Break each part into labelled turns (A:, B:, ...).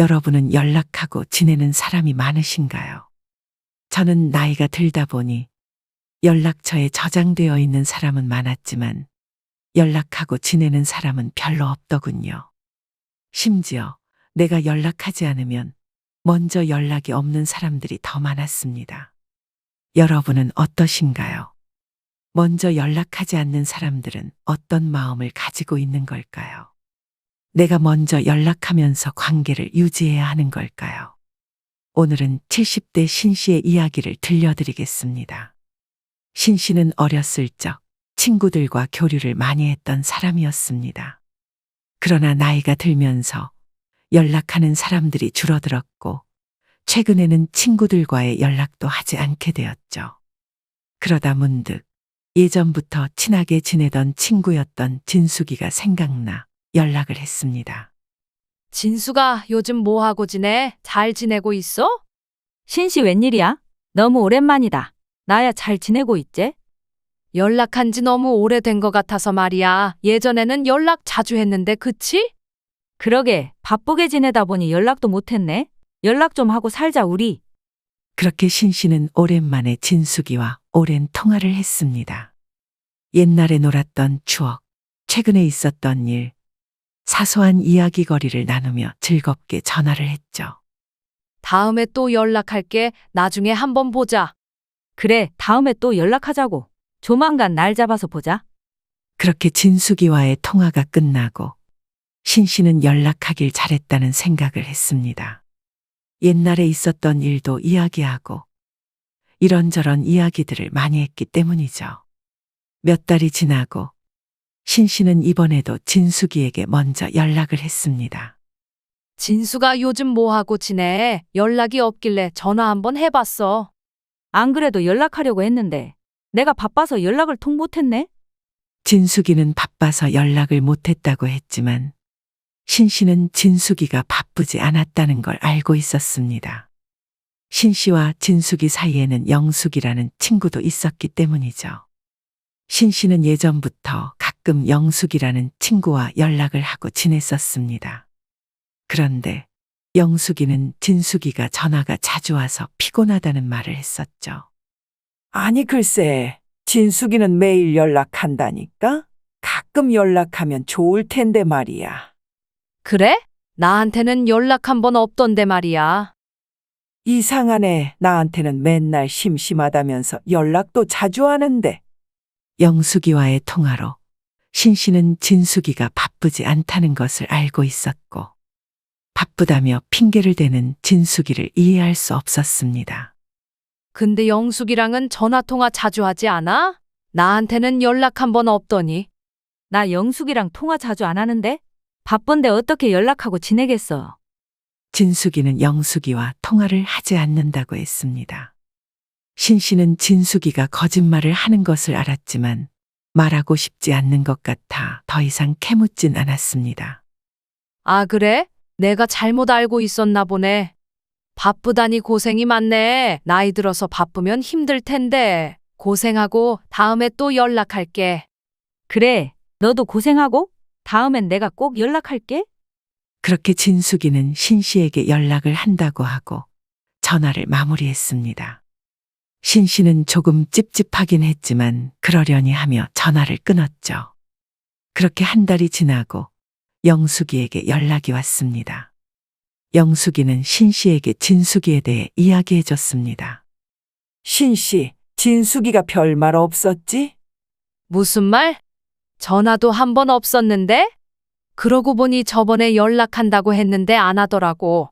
A: 여러분은 연락하고 지내는 사람이 많으신가요? 저는 나이가 들다 보니 연락처에 저장되어 있는 사람은 많았지만 연락하고 지내는 사람은 별로 없더군요. 심지어 내가 연락하지 않으면 먼저 연락이 없는 사람들이 더 많았습니다. 여러분은 어떠신가요? 먼저 연락하지 않는 사람들은 어떤 마음을 가지고 있는 걸까요? 내가 먼저 연락하면서 관계를 유지해야 하는 걸까요? 오늘은 70대 신 씨의 이야기를 들려드리겠습니다. 신 씨는 어렸을 적 친구들과 교류를 많이 했던 사람이었습니다. 그러나 나이가 들면서 연락하는 사람들이 줄어들었고 최근에는 친구들과의 연락도 하지 않게 되었죠. 그러다 문득 예전부터 친하게 지내던 친구였던 진숙이가 생각나 연락을 했습니다.
B: 진수가 요즘 뭐 하고 지내? 잘 지내고 있어?
C: 신씨 웬일이야? 너무 오랜만이다. 나야 잘 지내고 있지?
B: 연락한 지 너무 오래된 것 같아서 말이야. 예전에는 연락 자주 했는데 그치?
C: 그러게 바쁘게 지내다 보니 연락도 못했네. 연락 좀 하고 살자 우리.
A: 그렇게 신 씨는 오랜만에 진숙이와 오랜 통화를 했습니다. 옛날에 놀았던 추억, 최근에 있었던 일, 사소한 이야기거리를 나누며 즐겁게 전화를 했죠.
B: 다음에 또 연락할게. 나중에 한번 보자.
C: 그래 다음에 또 연락하자고. 조만간 날 잡아서 보자.
A: 그렇게 진숙이와의 통화가 끝나고 신 씨는 연락하길 잘했다는 생각을 했습니다. 옛날에 있었던 일도 이야기하고 이런저런 이야기들을 많이 했기 때문이죠. 몇 달이 지나고 신 씨는 이번에도 진숙이에게 먼저 연락을 했습니다.
B: 진수가 요즘 뭐 하고 지내? 연락이 없길래 전화 한번 해봤어.
C: 안 그래도 연락하려고 했는데 내가 바빠서 연락을 통 못했네.
A: 진숙이는 바빠서 연락을 못했다고 했지만 신 씨는 진숙이가 바쁘지 않았다는 걸 알고 있었습니다. 신 씨와 진숙이 사이에는 영숙이라는 친구도 있었기 때문이죠. 신 씨는 예전부터 가끔 영숙이라는 친구와 연락을 하고 지냈었습니다. 그런데 영숙이는 진숙이가 전화가 자주 와서 피곤하다는 말을 했었죠.
D: 아니 글쎄, 진숙이는 매일 연락한다니까? 가끔 연락하면 좋을 텐데 말이야.
B: 그래? 나한테는 연락 한번 없던데 말이야.
D: 이상하네. 나한테는 맨날 심심하다면서 연락도 자주 하는데.
A: 영숙이와의 통화로 신 씨는 진숙이가 바쁘지 않다는 것을 알고 있었고 바쁘다며 핑계를 대는 진숙이를 이해할 수 없었습니다.
B: 근데 영숙이랑은 전화통화 자주 하지 않아? 나한테는 연락 한번 없더니.
C: 나 영숙이랑 통화 자주 안 하는데? 바쁜데 어떻게 연락하고 지내겠어.
A: 진숙이는 영숙이와 통화를 하지 않는다고 했습니다. 신 씨는 진숙이가 거짓말을 하는 것을 알았지만 말하고 싶지 않는 것 같아 더 이상 캐묻진 않았습니다.
B: 아, 그래? 내가 잘못 알고 있었나 보네. 바쁘다니 고생이 많네. 나이 들어서 바쁘면 힘들 텐데. 고생하고 다음에 또 연락할게.
C: 그래 너도 고생하고 다음엔 내가 꼭 연락할게.
A: 그렇게 진숙이는 신 씨에게 연락을 한다고 하고 전화를 마무리했습니다. 신 씨는 조금 찝찝하긴 했지만 그러려니 하며 전화를 끊었죠. 그렇게 한 달이 지나고 영숙이에게 연락이 왔습니다. 영숙이는 신 씨에게 진숙이에 대해 이야기해 줬습니다.
D: 신씨, 진숙이가 별말 없었지?
B: 무슨 말? 전화도 한 번 없었는데? 그러고 보니 저번에 연락한다고 했는데 안 하더라고.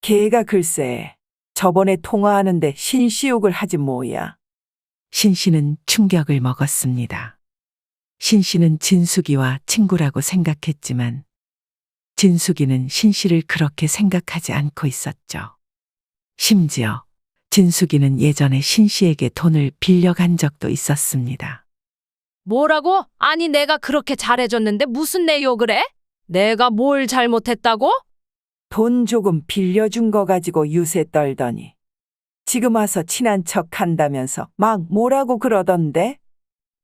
D: 걔가 글쎄, 저번에 통화하는데 신씨 욕을 하지 뭐야.
A: 신 씨는 충격을 먹었습니다. 신 씨는 진숙이와 친구라고 생각했지만 진숙이는 신 씨를 그렇게 생각하지 않고 있었죠. 심지어 진숙이는 예전에 신 씨에게 돈을 빌려간 적도 있었습니다.
B: 뭐라고? 아니 내가 그렇게 잘해줬는데 무슨 내 욕을 해? 내가 뭘 잘못했다고?
D: 돈 조금 빌려준 거 가지고 유세 떨더니. 지금 와서 친한 척 한다면서 막 뭐라고 그러던데?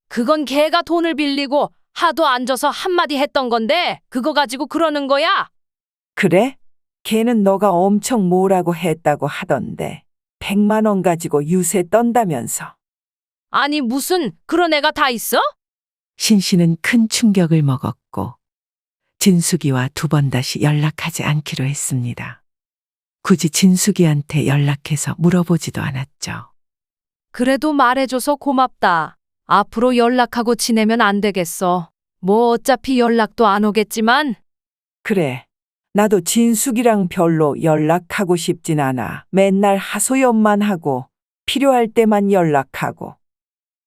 B: 그건 걔가 돈을 빌리고 하도 앉아서 한마디 했던 건데 그거 가지고 그러는 거야?
D: 그래? 걔는 너가 엄청 뭐라고 했다고 하던데 100만 원 가지고 유세 떤다면서.
B: 아니 무슨 그런 애가 다 있어?
A: 신 씨는 큰 충격을 먹었고 진숙이와 두 번 다시 연락하지 않기로 했습니다. 굳이 진숙이한테 연락해서 물어보지도 않았죠.
B: 그래도 말해줘서 고맙다. 앞으로 연락하고 지내면 안 되겠어. 뭐 어차피 연락도 안 오겠지만
D: 그래. 나도 진숙이랑 별로 연락하고 싶진 않아. 맨날 하소연만 하고 필요할 때만 연락하고.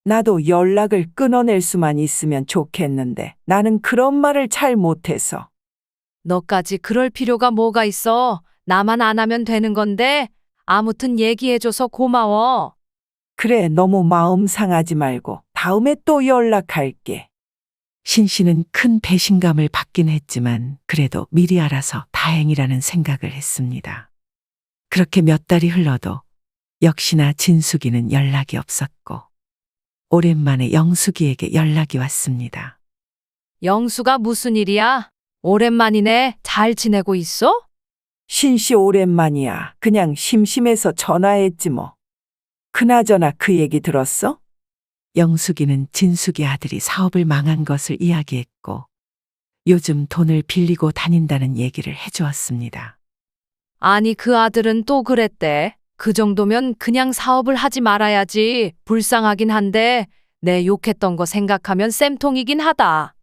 D: 나도 연락을 끊어낼 수만 있으면 좋겠는데 나는 그런 말을 잘 못해서.
B: 너까지 그럴 필요가 뭐가 있어. 나만 안 하면 되는 건데 아무튼 얘기해줘서 고마워.
D: 그래, 너무 마음 상하지 말고 다음에 또 연락할게.
A: 신 씨는 큰 배신감을 받긴 했지만 그래도 미리 알아서 다행이라는 생각을 했습니다. 그렇게 몇 달이 흘러도 역시나 진숙이는 연락이 없었고 오랜만에 영숙이에게 연락이 왔습니다.
B: 영수가 무슨 일이야? 오랜만이네. 잘 지내고 있어?
D: 신씨 오랜만이야. 그냥 심심해서 전화했지 뭐. 그나저나 그 얘기 들었어?
A: 영숙이는 진숙이 아들이 사업을 망한 것을 이야기했고 요즘 돈을 빌리고 다닌다는 얘기를 해주었습니다.
B: 아니 그 아들은 또 그랬대. 그 정도면 그냥 사업을 하지 말아야지. 불쌍하긴 한데 내 욕했던 거 생각하면 쌤통이긴 하다.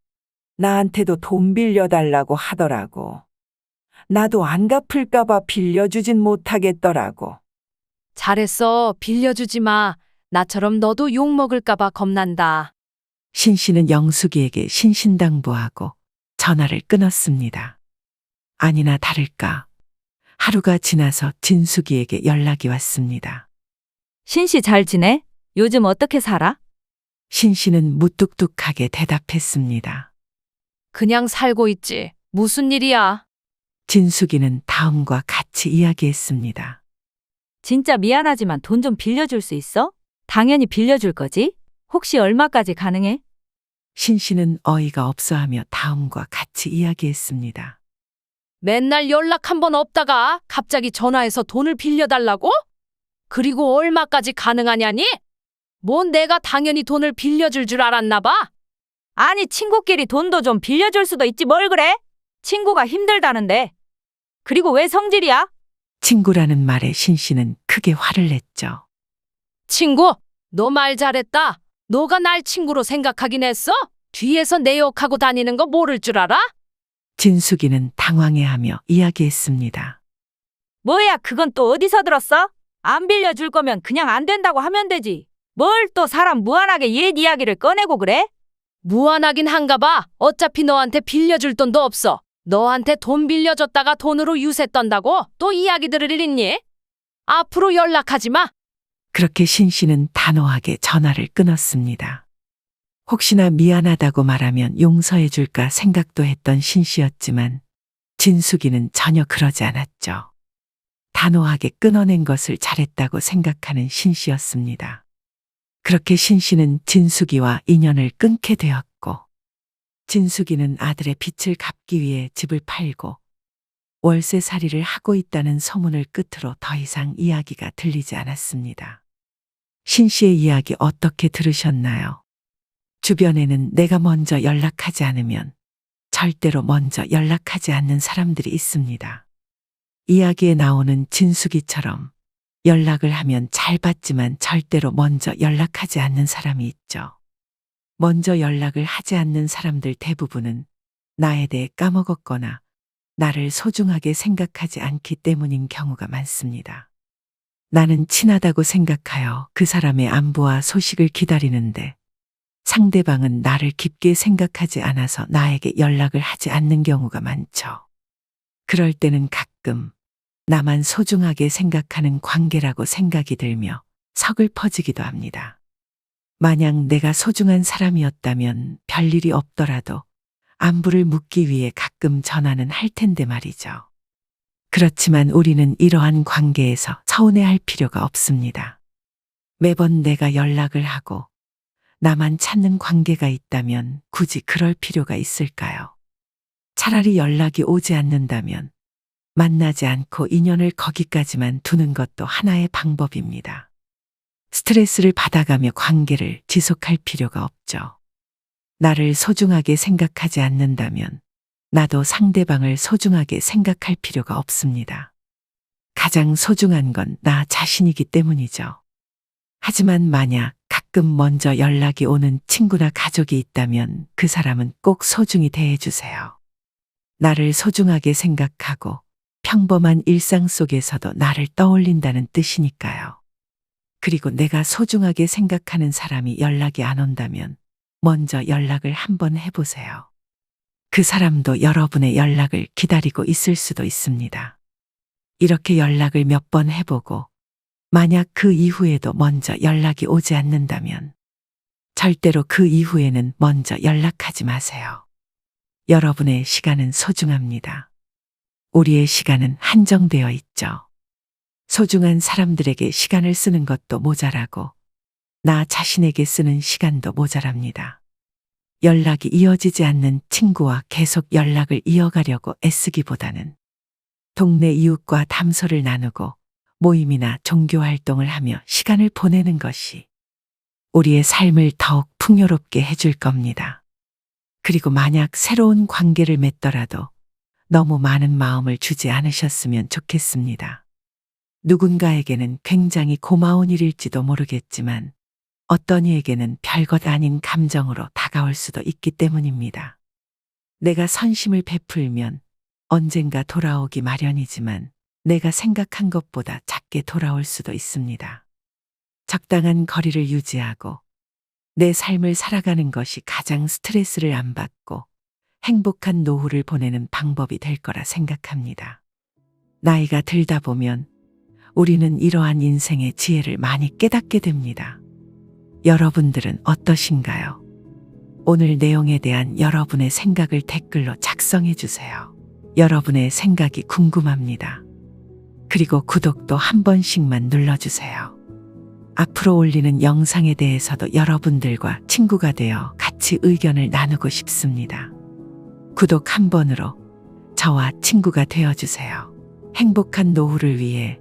D: 나한테도 돈 빌려달라고 하더라고. 나도 안 갚을까봐 빌려주진 못하겠더라고.
B: 잘했어. 빌려주지 마. 나처럼 너도 욕 먹을까봐 겁난다.
A: 신 씨는 영숙이에게 신신당부하고 전화를 끊었습니다. 아니나 다를까 하루가 지나서 진숙이에게 연락이 왔습니다.
C: 신씨 잘 지내? 요즘 어떻게 살아?
A: 신 씨는 무뚝뚝하게 대답했습니다.
B: 그냥 살고 있지. 무슨 일이야?
A: 진숙이는 다음과 같이 이야기했습니다.
C: 진짜 미안하지만 돈 좀 빌려줄 수 있어? 당연히 빌려줄 거지? 혹시 얼마까지 가능해?
A: 신 씨는 어이가 없어하며 다음과 같이 이야기했습니다.
B: 맨날 연락 한 번 없다가 갑자기 전화해서 돈을 빌려달라고? 그리고 얼마까지 가능하냐니? 뭔 내가 당연히 돈을 빌려줄 줄 알았나 봐?
C: 아니, 친구끼리 돈도 좀 빌려줄 수도 있지 뭘 그래? 친구가 힘들다는데. 그리고 왜 성질이야?
A: 친구라는 말에 신 씨는 크게 화를 냈죠.
B: 친구, 너 말 잘했다. 너가 날 친구로 생각하긴 했어? 뒤에서 내 욕하고 다니는 거 모를 줄 알아?
A: 진숙이는 당황해하며 이야기했습니다.
C: 뭐야, 그건 또 어디서 들었어? 안 빌려줄 거면 그냥 안 된다고 하면 되지. 뭘 또 사람 무한하게 옛 이야기를 꺼내고 그래?
B: 무한하긴 한가 봐. 어차피 너한테 빌려줄 돈도 없어. 너한테 돈 빌려줬다가 돈으로 유세 떤다고 또 이야기 들을 일 있니? 앞으로 연락하지 마.
A: 그렇게 신 씨는 단호하게 전화를 끊었습니다. 혹시나 미안하다고 말하면 용서해 줄까 생각도 했던 신 씨였지만 진숙이는 전혀 그러지 않았죠. 단호하게 끊어낸 것을 잘했다고 생각하는 신 씨였습니다. 그렇게 신 씨는 진숙이와 인연을 끊게 되었고 진숙이는 아들의 빚을 갚기 위해 집을 팔고 월세살이를 하고 있다는 소문을 끝으로 더 이상 이야기가 들리지 않았습니다. 신 씨의 이야기 어떻게 들으셨나요? 주변에는 내가 먼저 연락하지 않으면 절대로 먼저 연락하지 않는 사람들이 있습니다. 이야기에 나오는 진숙이처럼 연락을 하면 잘 받지만 절대로 먼저 연락하지 않는 사람이 있죠. 먼저 연락을 하지 않는 사람들 대부분은 나에 대해 까먹었거나 나를 소중하게 생각하지 않기 때문인 경우가 많습니다. 나는 친하다고 생각하여 그 사람의 안부와 소식을 기다리는데 상대방은 나를 깊게 생각하지 않아서 나에게 연락을 하지 않는 경우가 많죠. 그럴 때는 가끔 나만 소중하게 생각하는 관계라고 생각이 들며 서글퍼지기도 합니다. 만약 내가 소중한 사람이었다면 별일이 없더라도 안부를 묻기 위해 가끔 전화는 할 텐데 말이죠. 그렇지만 우리는 이러한 관계에서 서운해할 필요가 없습니다. 매번 내가 연락을 하고 나만 찾는 관계가 있다면 굳이 그럴 필요가 있을까요? 차라리 연락이 오지 않는다면 만나지 않고 인연을 거기까지만 두는 것도 하나의 방법입니다. 스트레스를 받아가며 관계를 지속할 필요가 없죠. 나를 소중하게 생각하지 않는다면 나도 상대방을 소중하게 생각할 필요가 없습니다. 가장 소중한 건 나 자신이기 때문이죠. 하지만 만약 가끔 먼저 연락이 오는 친구나 가족이 있다면 그 사람은 꼭 소중히 대해주세요. 나를 소중하게 생각하고 평범한 일상 속에서도 나를 떠올린다는 뜻이니까요. 그리고 내가 소중하게 생각하는 사람이 연락이 안 온다면 먼저 연락을 한번 해보세요. 그 사람도 여러분의 연락을 기다리고 있을 수도 있습니다. 이렇게 연락을 몇 번 해보고 만약 그 이후에도 먼저 연락이 오지 않는다면 절대로 그 이후에는 먼저 연락하지 마세요. 여러분의 시간은 소중합니다. 우리의 시간은 한정되어 있죠. 소중한 사람들에게 시간을 쓰는 것도 모자라고 나 자신에게 쓰는 시간도 모자랍니다. 연락이 이어지지 않는 친구와 계속 연락을 이어가려고 애쓰기보다는 동네 이웃과 담소를 나누고 모임이나 종교 활동을 하며 시간을 보내는 것이 우리의 삶을 더욱 풍요롭게 해줄 겁니다. 그리고 만약 새로운 관계를 맺더라도 너무 많은 마음을 주지 않으셨으면 좋겠습니다. 누군가에게는 굉장히 고마운 일일지도 모르겠지만 어떤 이에게는 별것 아닌 감정으로 다가올 수도 있기 때문입니다. 내가 선심을 베풀면 언젠가 돌아오기 마련이지만 내가 생각한 것보다 작게 돌아올 수도 있습니다. 적당한 거리를 유지하고 내 삶을 살아가는 것이 가장 스트레스를 안 받고 행복한 노후를 보내는 방법이 될 거라 생각합니다. 나이가 들다 보면 우리는 이러한 인생의 지혜를 많이 깨닫게 됩니다. 여러분들은 어떠신가요? 오늘 내용에 대한 여러분의 생각을 댓글로 작성해 주세요. 여러분의 생각이 궁금합니다. 그리고 구독도 한 번씩만 눌러주세요. 앞으로 올리는 영상에 대해서도 여러분들과 친구가 되어 같이 의견을 나누고 싶습니다. 구독 한 번으로 저와 친구가 되어주세요. 행복한 노후를 위해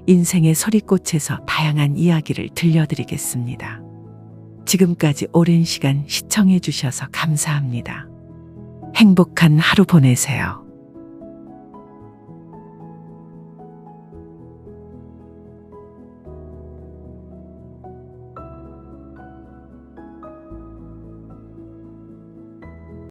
A: 인생의 소리꽃에서 다양한 이야기를 들려드리겠습니다. 지금까지 오랜 시간 시청해 주셔서 감사합니다. 행복한 하루 보내세요.